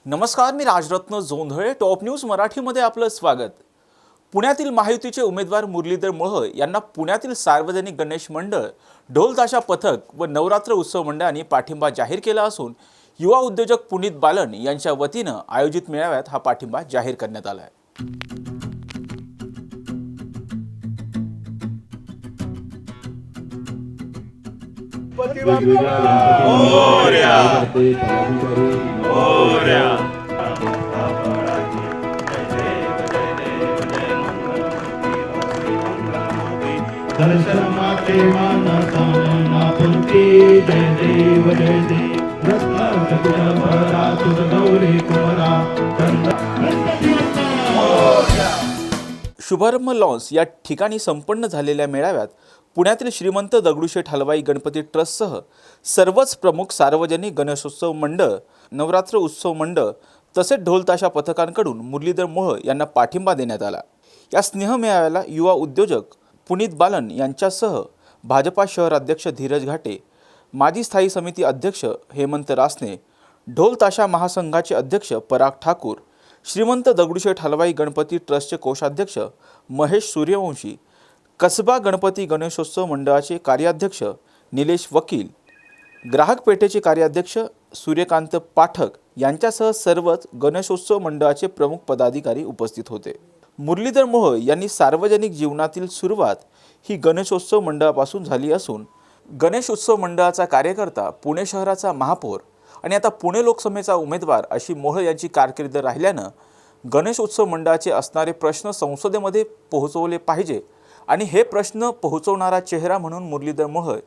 नमस्कार, मी Rajratna Jondhale. Top news मराठीमध्ये आपलं स्वागत. पुण्यातील महायुतीचे उमेदवार मुरलीधर मोहोळ यांना पुण्यातील सार्वजनिक गणेश मंडळ, ढोल ताशा पथक व नवरात्र उत्सव मंडळाने पाठिंबा जाहीर केला असून युवा उद्योजक पुनीत बालन यांच्या वतीनं आयोजित मेळाव्यात हा पाठिंबा जाहीर करण्यात आला आहे. दर्शन माते मानसाना पुंती जय देव जय देव रत्न भरा तुझ गौरी कुमारा शुभारंभ लॉन्स या ठिकाणी संपन्न झालेल्या मेळाव्यात पुण्यातील श्रीमंत दगडूशेठ हलवाई गणपती ट्रस्टसह सर्वच प्रमुख सार्वजनिक गणेशोत्सव मंडळ, नवरात्र उत्सव मंडळ तसेच ढोल ताशा पथकांकडून मुरलीधर मोहोळ यांना पाठिंबा देण्यात आला. या स्नेह मेळाव्याला युवा उद्योजक पुनीत बालन यांच्यासह भाजपा शहर अध्यक्ष धीरज घाटे, माजी स्थायी समिती अध्यक्ष हेमंत रासने, ढोल ताशा महासंघाचे अध्यक्ष पराग ठाकूर, श्रीमंत दगडूशेठ हलवाई गणपती ट्रस्टचे कोषाध्यक्ष महेश सूर्यवंशी, कसबा गणपती गणेशोत्सव मंडळाचे कार्याध्यक्ष निलेश वकील, ग्राहक पेठेचे कार्याध्यक्ष सूर्यकांत पाठक यांच्यासह सर्वच गणेशोत्सव मंडळाचे प्रमुख पदाधिकारी उपस्थित होते. मुरलीधर मोहोळ यांनी सार्वजनिक जीवनातील सुरुवात ही गणेशोत्सव मंडळापासून झाली असून गणेश उत्सव मंडळाचा कार्यकर्ता, पुणे शहराचा महापौर आणि आता पुणे लोकसभेचा उमेदवार अशी मोहोळ यांची कारकीर्द राहिल्यानं गणेश उत्सव मंडळाचे असणारे प्रश्न संसदेमध्ये पोहोचवले पाहिजे आणि हे प्रश्न पोहोचवणारा चेहरा म्हणून मुरलीधर मोहोळ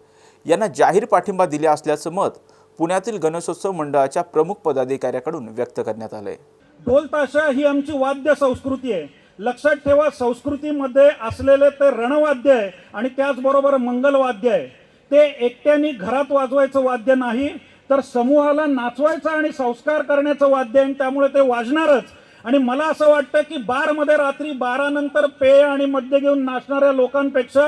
यांना जाहीर पाठिंबा दिले असल्याचं मत पुण्यातील गणेशोत्सव मंडळाच्या प्रमुख पदाधिकाऱ्याकडून व्यक्त करण्यात आलंय. ढोल ताशा ही आमची वाद्य संस्कृती आहे. लक्षात ठेवा, संस्कृतीमध्ये असलेले ते रणवाद्य आहे आणि त्याचबरोबर मंगलवाद्य आहे. ते एकट्याने घरात वाजवायचं वाद्य नाही, तर समूहाला नाचवायचं आणि संस्कार करण्याचं वाद्य आहे. त्यामुळे ते वाजणारच. आणि मला असं वाटतं की बारमध्ये रात्री 12 नंतर पेय आणि मद्य घेऊन नाचणाऱ्या लोकांपेक्षा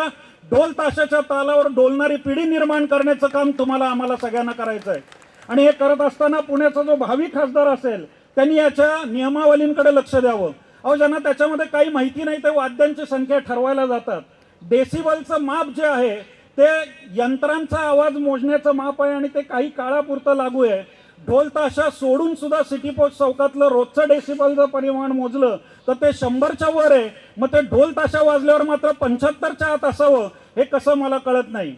ढोल ताशाच्या तालावर डोलणारी पिढी निर्माण करण्याचं काम आम्हाला सगळ्यांना करायचं आहे. आणि हे करत असताना पुण्याचा जो भावी खासदार असेल त्यांनी याच्या नियमावलींकडे लक्ष द्यावं. ज्यांना त्याच्यामध्ये काही माहिती नाही ते वाद्यांची संख्या ठरवायला जातात. डेसिबलचं माप जे आहे ते यंत्रांचा आवाज मोजण्याचं माप आहे आणि ते काही काळापुरतं लागू आहे. ढोल ताशा सोडून सुद्धा सिटी पोस्ट चौकातलं रोजचं डेसिबलचं परिमाण मोजलं तर ते 100च्या वर आहे. मग ते ढोल ताशा वाजल्यावर मात्र 75च्या आत असावं हे कसं मला कळत नाही.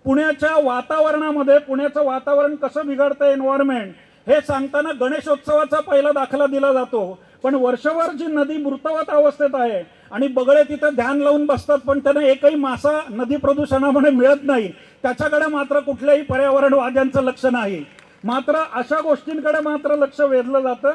पुण्याच्या वातावरणामध्ये पुण्याचं वातावरण कसं बिघडतं एन्व्हायरमेंट हे सांगताना गणेशोत्सवाचा पहिला दाखला दिला जातो. पण वर्षभर जी नदी मृतवत अवस्थेत आहे आणि बगळे तिथे ध्यान लावून बसतात पण त्यांना एकही मासा नदी प्रदूषणामुळे मिळत नाही, त्याच्याकडे मात्र कुठल्याही पर्यावरणवाद्यांचं लक्ष नाही. मात्र अशा गोष्टींकडे मात्र लक्ष वेधलं जातं.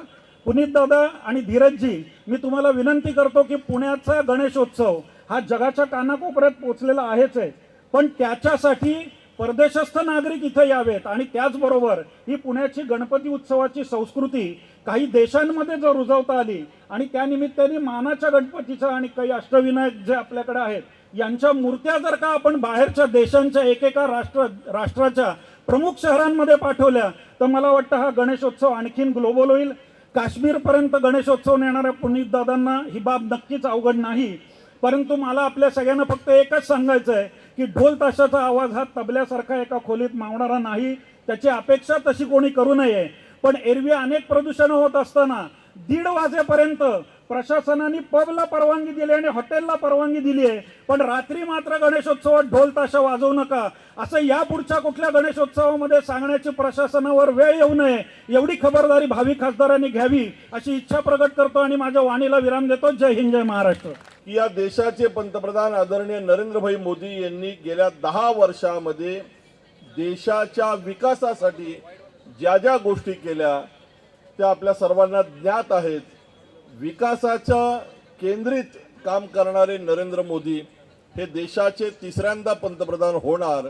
पुनीत दादा आणि धीरजजी, मी तुम्हाला विनंती करतो की पुण्याचा गणेशोत्सव हा जगाच्या कानाकोपऱ्यात पोचलेला आहेच आहे, पण त्याच्यासाठी परदेशस्थ नागरिक इथे यावेत आणि त्याचबरोबर ही पुण्याची गणपती उत्सवाची संस्कृती काही देशांमध्ये जर रुजवता आली आणि त्यानिमित्ताने मानाच्या गणपतीचा आणि काही अष्टविनायक जे आपल्याकडे आहेत यांच्या मूर्त्या जर का आपण बाहेरच्या देशांच्या एकेका राष्ट्राच्या प्रमुख शहरांमध्ये पाठवल्या तर मला वाटतं हा गणेशोत्सव आणखीन ग्लोबल होईल. काश्मीरपर्यंत गणेशोत्सव नेणाऱ्या पुनीत दादांना ही बाब नक्कीच अवघड नाही. परंतु मला आपल्या सगळ्यांना फक्त एकच सांगायचं आहे की ढोल ताशाचा आवाज हा तबल्यासारखा एका खोलीत मावणारा नाही, त्याची अपेक्षा तशी कोणी करू नये. पण एरवी अनेक प्रदूषण होत असताना 1:30 वाजेपर्यंत प्रशासनाने पबला परवानगी दिली आणि हॉटेलला परवानगी दिली आहे, पण रात्री मात्र गणेशोत्सवात ढोल ताशा वाजवू नका असं यापुढच्या कुठल्या गणेशोत्सवामध्ये सांगण्याची प्रशासनावर वेळ येऊ नये एवढी खबरदारी भावी खासदारांनी घ्यावी अशी इच्छा प्रकट करतो आणि माझ्या वाणीला विराम देतो. जय हिंद, जय महाराष्ट्र. या देशाचे पंतप्रधान आदरणीय नरेंद्रभाई मोदी यांनी गेल्या 10 वर्षामध्ये देशाच्या विकासासाठी ज्या ज्या गोष्टी केल्या त्या आपल्या सर्वांना ज्ञात आहेत. विकासाच्या केंद्रित काम करणारे नरेंद्र मोदी हे देशाचे तिसऱ्यांदा पंतप्रधान होणार.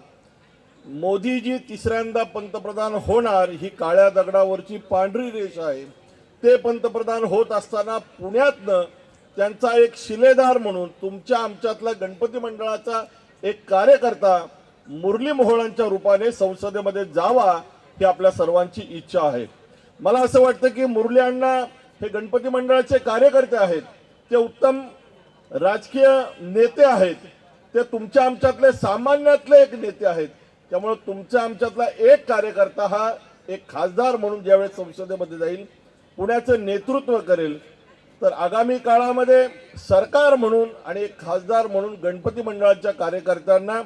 मोदीजी तिसऱ्यांदा पंतप्रधान होणार ही काळ्या दगडावरची पांढरी रेष आहे. ते पंतप्रधान होत असताना पुण्यातनं त्यांचा एक शिलेदार म्हणून तुमच्या आमच्यातला गणपती मंडळाचा एक कार्यकर्ता मुरली मोहोळांच्या रूपाने संसदेमध्ये जावा ही आपल्या सर्वांची इच्छा आहे. मला असं वाटतं की मुरली अण्णा हे गणपती मंडळाचे कार्यकर्ते आहेत, ते उत्तम राजकीय नेते आहेत, ते तुमच्या आमच्यातले सामान्यातले एक नेते आहेत. त्यामुळे तुमच्या आमच्यातला एक कार्यकर्ता हा एक खासदार म्हणून ज्यावेळेस संसदेमध्ये जाईल, पुण्याचं नेतृत्व करेल, तर आगामी काळामध्ये सरकार म्हणून आणि एक खासदार म्हणून गणपती मंडळाच्या कार्यकर्त्यांना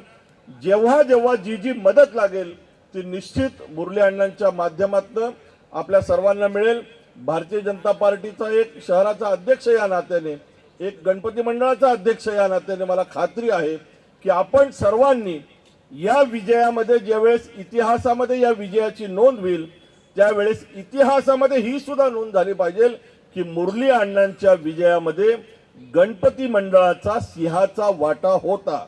जेव्हा जेव्हा जी जी मदत लागेल ती निश्चित मुरली अण्णांच्या माध्यमातून आपल्या सर्वांना मिळेल. भारतीय जनता पार्टीचा एक शहराचा अध्यक्ष या नात्याने, एक गणपती मंडळाचा अध्यक्ष या नात्याने मला खात्री आहे की आपण सर्वांनी या विजयामध्ये, ज्यावेळेस इतिहासामध्ये या विजयाची नोंद होईल, त्यावेळेस इतिहासामध्ये ही सुद्धा नोंद झाली पाहिजे की मुरली अण्णांच्या विजयामध्ये गणपती मंडळाचा सिंहाचा वाटा होता.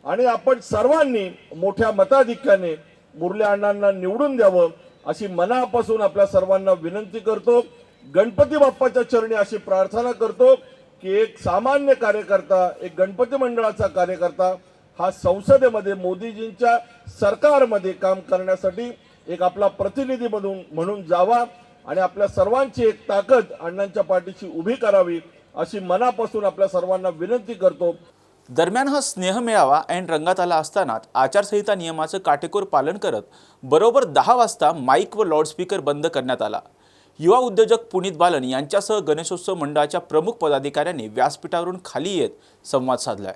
आणि आपण सर्वांनी मोठ्या मताधिक्याने मुरली अण्णांना निवडून द्यावं अशी मनापासून आपल्या सर्वांना विनंती करतो. गणपती बाप्पाच्या चरणी अशी प्रार्थना करतो की एक सामान्य कार्यकर्ता, एक गणपती मंडळाचा कार्यकर्ता हा संसदेमध्ये मोदीजींच्या सरकारमध्ये काम करण्यासाठी एक आपला प्रतिनिधी म्हणून जावा आणि आपल्या सर्वांची एक ताकद अण्णांच्या पाठीशी उभी करावी अशी मनापासून आपल्या सर्वांना विनंती करतो. दरम्यान हा स्नेह मेळावा ऐन रंगात आला असतानाच आचारसंहिता नियमाचं काटेकोर पालन करत बरोबर 10 वाजता माईक व लाऊडस्पीकर बंद करण्यात आला. युवा उद्योजक पुनीत बालन यांच्यासह गणेशोत्सव मंडळाच्या प्रमुख पदाधिकाऱ्यांनी व्यासपीठावरून खाली येत संवाद साधलाय.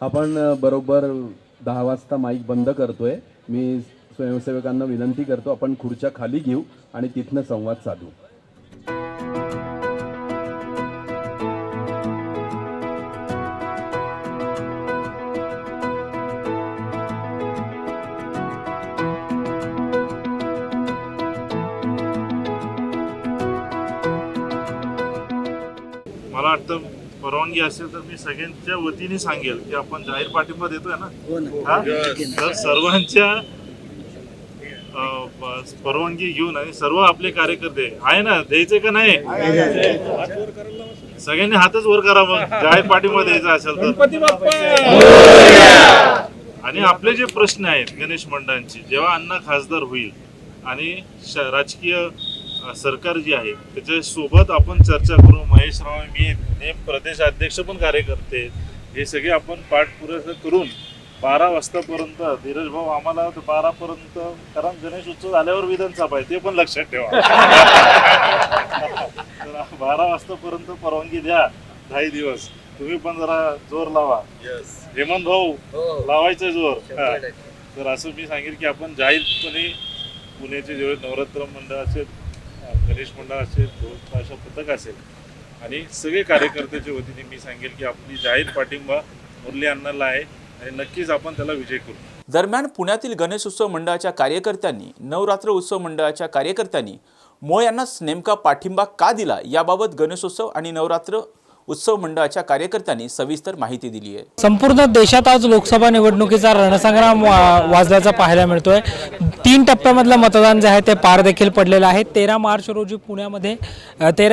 आपण बरोबर 10 वाजता माईक बंद करतोय. मी स्वयंसेवकांना विनंती करतो आपण खुर्च्या खाली घेऊ आणि तिथनं संवाद साधू. मला वाटतं परवानगी असेल तर मी सगळ्यांच्या वतीने सांगेल की आपण जाहीर पाठिंबा देतोय ना. तर सर्वांच्या परवानगी घेऊन आणि सर्व आपले कार्यकर्ते आहे ना, द्यायचे का नाही, सगळ्यांनी हातच वर करा मग जाहीर पाठिंबा द्यायचा असेल तर. आणि आपले जे प्रश्न आहेत गणेश मंडळांची, जेव्हा अण्णा खासदार होईल आणि राजकीय सरकार जी आहे त्याच्यासोबत आपण चर्चा करू. महेश राव, मी प्रदेश अध्यक्ष पण कार्यकर्ते, हे सगळे आपण पाठपुरावा करून 12 वाजतापर्यंत, धीरज भाऊ आम्हाला 12 पर्यंत, कारण गणेश उत्सव झाल्यावर विधानसभा आहे ते पण लक्षात ठेवा. तर 12 वाजतापर्यंत परवानगी द्या. 10 दिवस तुम्ही पण जरा जोर लावा. हेमंत भाऊ लावायचा जोर. तर असं मी सांगेल की आपण जाहीरपणे पुण्याचे जेवढे नवरात्र मंडळ असेल, गणेश मंडळ असेल, ढोल ताशा पथक असेल आणि सगळे कार्यकर्त्याच्या वतीने मी सांगेल की आपली जाहीर पाठिंबा मुरली अण्णांना आहे आणि नक्कीच आपण त्याला विजय करू. दरम्यान पुण्यातील गणेशोत्सव मंडळाच्या कार्यकर्त्यांनी, नवरात्र उत्सव मंडळाच्या कार्यकर्त्यांनी मोळ यांना नेमका पाठिंबा का दिला याबाबत गणेशोत्सव आणि नवरात्र उत्सव मंडळाच्या कार्यकर्त्यांनी सविस्तर माहिती दिली आहे. संपूर्ण देशात आज लोकसभा निवडणुकीचा रणसंग्राम वाजल्याचा पाहायला मिळतोय. 3 टप्प्यामधलं मतदान जे आहे ते पार देखील पडलेलं आहे. 13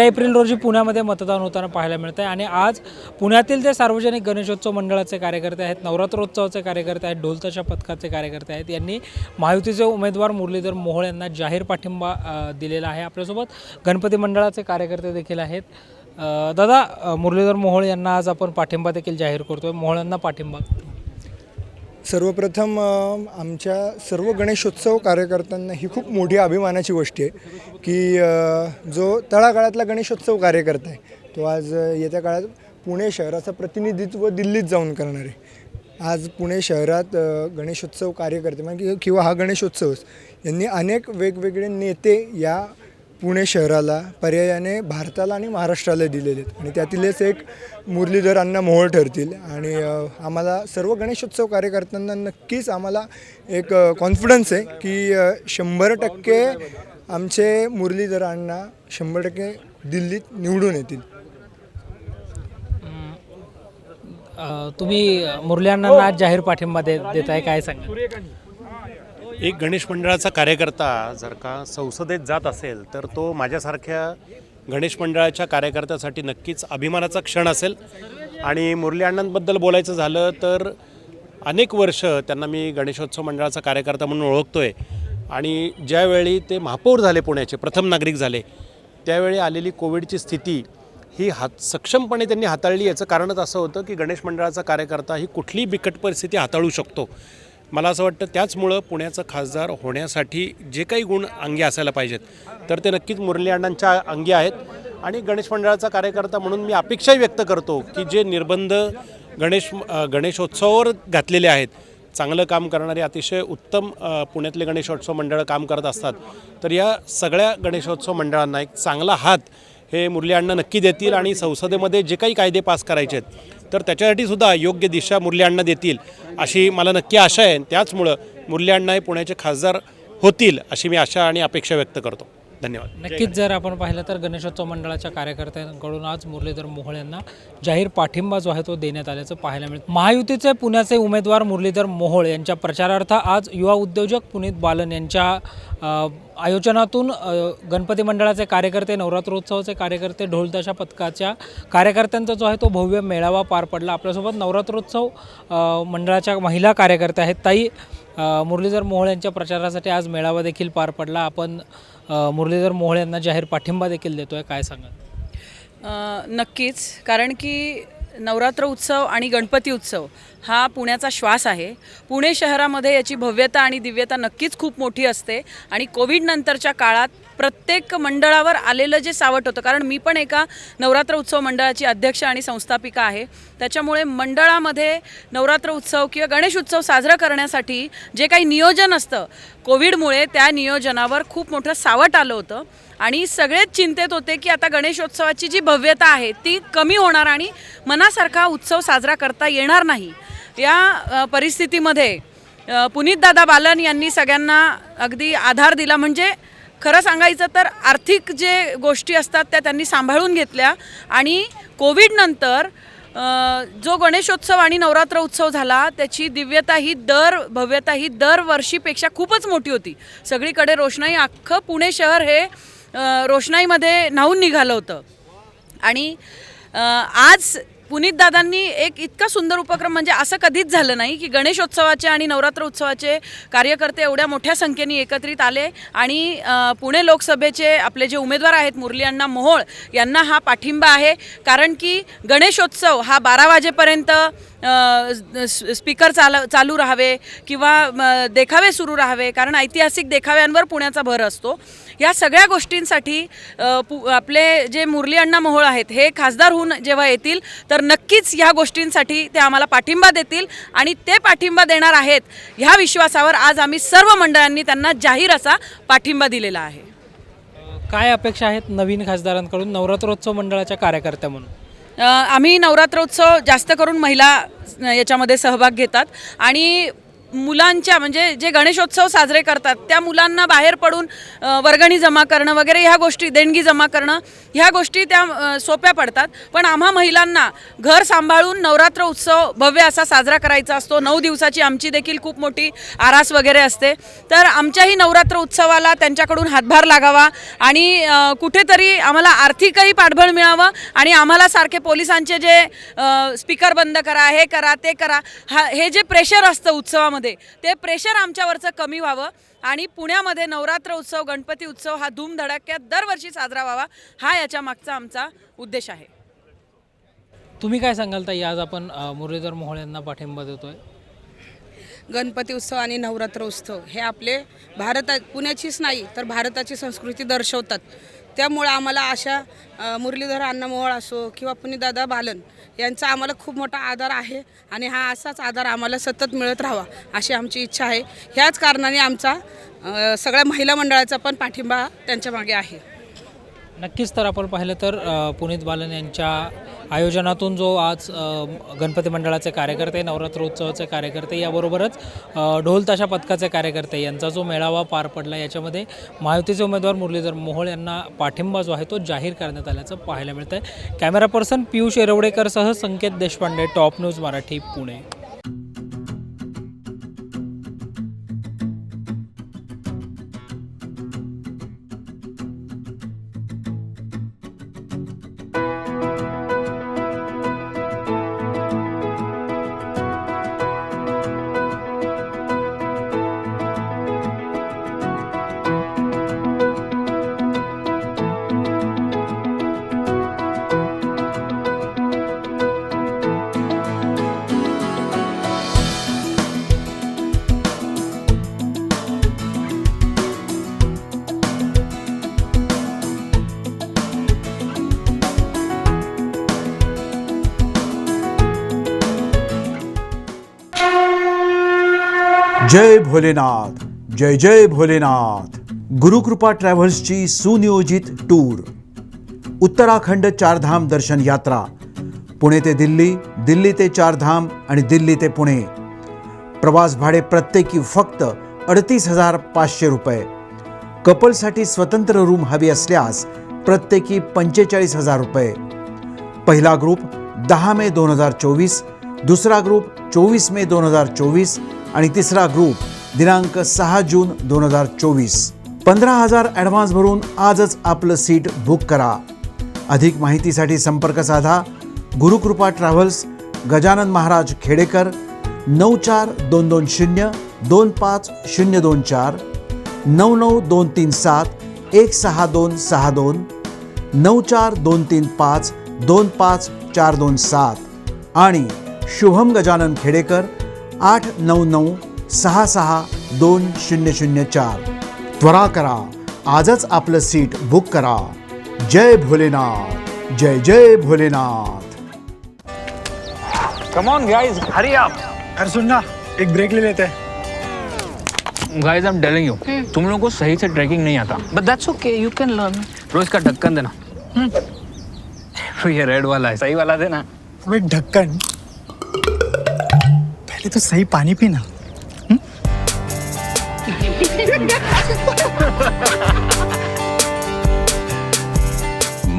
एप्रिल रोजी पुण्यामध्ये मतदान होताना पाहायला मिळतं आहे. आणि आज पुण्यातील जे सार्वजनिक गणेशोत्सव मंडळाचे कार्यकर्ते आहेत, नवरात्रोत्सवाचे कार्यकर्ते आहेत, ढोलताशा पथकाचे कार्यकर्ते आहेत, यांनी महायुतीचे उमेदवार मुरलीधर मोहोळ यांना जाहीर पाठिंबा दिलेला आहे. आपल्यासोबत गणपती मंडळाचे कार्यकर्ते देखील आहेत. दादा, मुरलीधर मोहोळ यांना आज आपण पाठिंबा देखील जाहीर करतोय. मोहोळ यांना पाठिंबा. सर्वप्रथम आमच्या सर्व गणेशोत्सव कार्यकर्त्यांना ही खूप मोठी अभिमानाची गोष्ट आहे की जो तळागाळातला गणेशोत्सव कार्यकर्ता आहे तो आज येत्या काळात पुणे शहराचं प्रतिनिधित्व दिल्लीत जाऊन करणार आहे. आज पुणे शहरात गणेशोत्सव कार्यकर्ते म्हणजे किंवा हा गणेशोत्सव यांनी अनेक वेगवेगळे नेते या पुणे शहराला, पर्यायाने भारताला आणि महाराष्ट्राला दिलेले आहेत आणि त्यातीलच एक मुरलीधर अण्णा मोहोळ ठरतील. आणि आम्हाला सर्व गणेशोत्सव कार्यकर्त्यांना नक्कीच आम्हाला एक कॉन्फिडन्स आहे की 100% आमचे मुरलीधर अण्णा 100% दिल्लीत निवडून येतील. तुम्ही मुरली अण्णांना आज जाहीर पाठिंबा देत आहे, काय सांगा? एक गणेश मंडळाचा कार्यकर्ता जर का संसदेत जात असेल तर तो माझ्यासारख्या गणेश मंडळाच्या कार्यकर्त्यासाठी नक्कीच अभिमानाचा क्षण असेल. आणि मुरली अण्णांबद्दल बोलायचं झालं तर अनेक वर्ष त्यांना मी गणेशोत्सव मंडळाचा कार्यकर्ता म्हणून ओळखतो आहे आणि ज्यावेळी ते महापौर झाले पुण्याचे, प्रथम नागरिक झाले, त्यावेळी आलेली कोविडची स्थिती ही सक्षमपणे त्यांनी हाताळली. याचं कारणच असं होतं की गणेश मंडळाचा कार्यकर्ता ही कुठलीही बिकट परिस्थिती हाताळू शकतो. मला असं वाटतं त्याचमुळं पुण्याचा खासदार होण्यासाठी जे काही गुण अंगी असायला पाहिजेत तर ते नक्कीच मुरली अण्णांच्या अंगी आहेत. आणि गणेश मंडळाचा कार्यकर्ता म्हणून मी अपेक्षाही व्यक्त करतो की जे निर्बंध गणेशोत्सवावर घातलेले आहेत, चांगलं काम करणारे अतिशय उत्तम पुण्यातले गणेशोत्सव मंडळं काम करत असतात, तर या सगळ्या गणेशोत्सव मंडळांना एक चांगला हात हे मुरली अण्णा नक्की देतील. आणि संसदेमध्ये जे काही कायदे पास करायचे आहेत तर त्याच्यासाठी सुद्धा योग्य दिशा मुरली अण्णा देतील अशी मला नक्की आशा आहे. त्याचमुळं मुरली अण्णा हे पुण्याचे खासदार होतील अशी मी आशा आणि अपेक्षा व्यक्त करतो. धन्यवाद. नक्कीच जर आपण पाहिलं तर गणेशोत्सव मंडळाच्या कार्यकर्त्यांकडून आज मुरलीधर मोहोळ यांना जाहीर पाठिंबा जो आहे तो देण्यात आल्याचं पाहायला मिळतं. महायुतीचे पुण्याचे उमेदवार मुरलीधर मोहोळ यांच्या प्रचारार्थ आज युवा उद्योजक पुनीत बालन यांच्या आयोजनातून गणपती मंडळाचे कार्यकर्ते, नवरात्रोत्सवाचे कार्यकर्ते, ढोलताशा पथकाच्या कार्यकर्त्यांचा जो आहे तो भव्य मेळावा पार पडला. आपल्यासोबत नवरात्रोत्सव मंडळाच्या महिला कार्यकर्त्या आहेत. ताई, मुरलीधर मोहोळ यांच्या प्रचारासाठी आज मेळावा देखील पार पडला. आपण मुरलीधर मोहोळ यांना जाहीर पाठिंबा देखील देतोय, काय सांगाल? नक्कीच, कारण की नवरात्र उत्सव आणि गणपती उत्सव हा पुण्याचा श्वास आहे. पुणे शहरामध्ये याची भव्यता आणि दिव्यता नक्कीच खूप मोठी असते. आणि कोविड नंतरच्या काळात प्रत्येक मंडळावर आलेलं जे सावट होतं, कारण मी पण एका नवरात्र उत्सव मंडळाची अध्यक्ष आणि संस्थापिका आहे, त्याच्यामुळे मंडळामध्ये नवरात्र उत्सव किंवा गणेश उत्सव साजरा करण्यासाठी जे काही नियोजन असतं, कोविडमुळे त्या नियोजनावर खूप मोठं सावट आलं होतं. आणि सगळेच चिंतेत होते की आता गणेशोत्सवाची जी भव्यता आहे ती कमी होणार आणि मनासारखा उत्सव साजरा करता येणार नाही. या परिस्थितीमध्ये पुनीतदादा बालन यांनी सगळ्यांना अगदी आधार दिला. म्हणजे खरं सांगायचं तर आर्थिक जे गोष्टी असतात त्या त्यांनी सांभाळून घेतल्या. आणि कोविडनंतर जो गणेशोत्सव आणि नवरात्र उत्सव झाला त्याची दिव्यता ही भव्यता ही दरवर्षीपेक्षा खूपच मोठी होती. सगळीकडे रोषणाई, अख्खं पुणे शहर हे रोषणाईमध्ये न्हावून निघालं होतं. आणि आज पुनीतदादांनी एक इतका सुंदर उपक्रम, म्हणजे असं कधीच झालं नाही की गणेशोत्सवाचे आणि नवरात्र उत्सवाचे कार्यकर्ते एवढ्या मोठ्या संख्येने एकत्रित आले आणि पुणे लोकसभेचे आपले जे उमेदवार आहेत मुरली अण्णा मोहोळ यांना हा पाठिंबा आहे. कारण की गणेशोत्सव हा 12 वाजेपर्यंत स्पीकर चालू राहावे किंवा देखावे सुरू राहावे, कारण ऐतिहासिक देखाव्यांवर पुण्याचा भर असतो. या सगळ्या गोष्टींसाठी आपले जे मुरली अण्णा मोहोळ आहेत हे खासदार होऊन जेव्हा येतील तर नक्कीच ह्या गोष्टींसाठी ते आम्हाला पाठिंबा देतील. आणि ते पाठिंबा देणार आहेत ह्या विश्वासावर आज आम्ही सर्व मंडळांनी त्यांना जाहीर असा पाठिंबा दिलेला आहे. काय अपेक्षा आहेत नवीन खासदारांकडून नवरात्रोत्सव मंडळाच्या कार्यकर्त्या म्हणून? आम्ही नवरात्रोत्सव जास्त करून महिला याच्यामध्ये सहभाग घेतात. आणि मुलांच्या, म्हणजे जे गणेशोत्सव साजरे करतात त्या मुलांना बाहेर पडून वर्गणी जमा करणं वगैरे ह्या गोष्टी, देणगी जमा करणं ह्या गोष्टी त्या सोप्या पडतात. पण आम्हा महिलांना घर सांभाळून नवरात्र उत्सव भव्य असा साजरा करायचा असतो. 9 दिवसाची आमची देखील खूप मोठी आरास वगैरे असते. तर आमच्याही नवरात्र उत्सवाला त्यांच्याकडून हातभार लागावा आणि कुठेतरी आम्हाला आर्थिकही पाठबळ मिळावं. आणि आम्हाला सारखे पोलिसांचे जे स्पीकर बंद करा, हे करा, ते करा, हे जे प्रेशर असतं उत्सवामध्ये ते प्रेशर आमच्यावरचं कमी व्हावं. आणि पुण्यामध्ये नवरात्र उत्सव, गणपती उत्सव हा धूमधडाक्यात दरवर्षी साजरा व्हावा, हा याच्या मागचा आमचा उद्देश आहे. तुम्ही काय सांगाल ताई, आज आपण मुरलीधर मोहोळ यांना पाठिंबा देतोय? गणपती उत्सव आणि नवरात्र उत्सव हे आपले पुण्याचीच नाही तर भारताची संस्कृती दर्शवतात. त्यामुळे आम्हाला अशा मुरलीधर अण्णा मोहोळ असो किंवा पुनीतदादा बालन यांचा आम्हाला खूप मोठा आदर आहे. आणि हा असाच आदर आम्हाला सतत मिळत राहावा अशी आमची इच्छा आहे. ह्याच कारणाने आमचा सगळ्या महिला मंडळाचा पण पाठिंबा त्यांच्या मागे आहे. नक्कीच, तर आपण पाहिलं तर पुनीत बालन यांच्या आयोजनातून जो आज गणपती मंडळाचे कार्यकर्ते, नवरात्रोत्सवाचे कार्यकर्ते, याबरोबरच ढोलताशा पथकाचे कार्यकर्ते यांचा जो मेळावा पार पडला, याच्यामध्ये महायुतीचे उमेदवार मुरलीधर मोहोळ यांना पाठिंबा जो आहे तो जाहीर करण्यात आल्याचं पाहायला मिळतं आहे. कॅमेरा पर्सन पियुष येरवडेकरसह संकेत देशपांडे, टॉप न्यूज मराठी, पुणे. जय भोलेनाथ, जय जय भोलेनाथ. गुरुकृपा ट्रॅव्हल्सची सुनियोजित टूर. उत्तराखंड चारधाम दर्शन यात्रा. पुणे ते दिल्ली, दिल्ली ते चारधाम आणि दिल्ली ते पुणे. प्रवास भाडे प्रत्येकी फक्त 38,500 रुपये. कपलसाठी स्वतंत्र रूम हवी असल्यास प्रत्येकी 45,000 रुपये. पहिला ग्रुप 10 मे 2024, दुसरा ग्रुप 24 मे 2024 आणि तिसरा ग्रुप दिनांक 6 जून 2024. 15,000 ॲडव्हान्स भरून आजच आपलं सीट बुक करा. अधिक माहितीसाठी संपर्क साधा. गुरुकृपा ट्रॅव्हल्स, गजानन महाराज खेडेकर, 94-220-25024, 99-237-16262, 94-235-25427 आणि शुभम गजानन खेडेकर 899-66-2004. त्वरा करा, आजच आपलं सीट बुक करा. जय भोलेनाथ, जय जय Bholenath. Come on guys, hurry up. अरे सुन ना, एक ब्रेक ले लेते हैं. Guys, I am telling you, तुम लोगों को सही से ट्रैकिंग नहीं आता. But that's okay, you can learn. रोज का ढक्कन देना. ये रेड वाला है, सही वाला देना. अबे ढक्कन, पहले तो सही पानी पीना.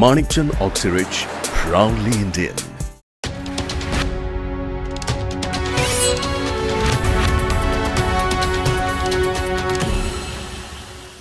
Manikchand Oxyrich, proudly Indian.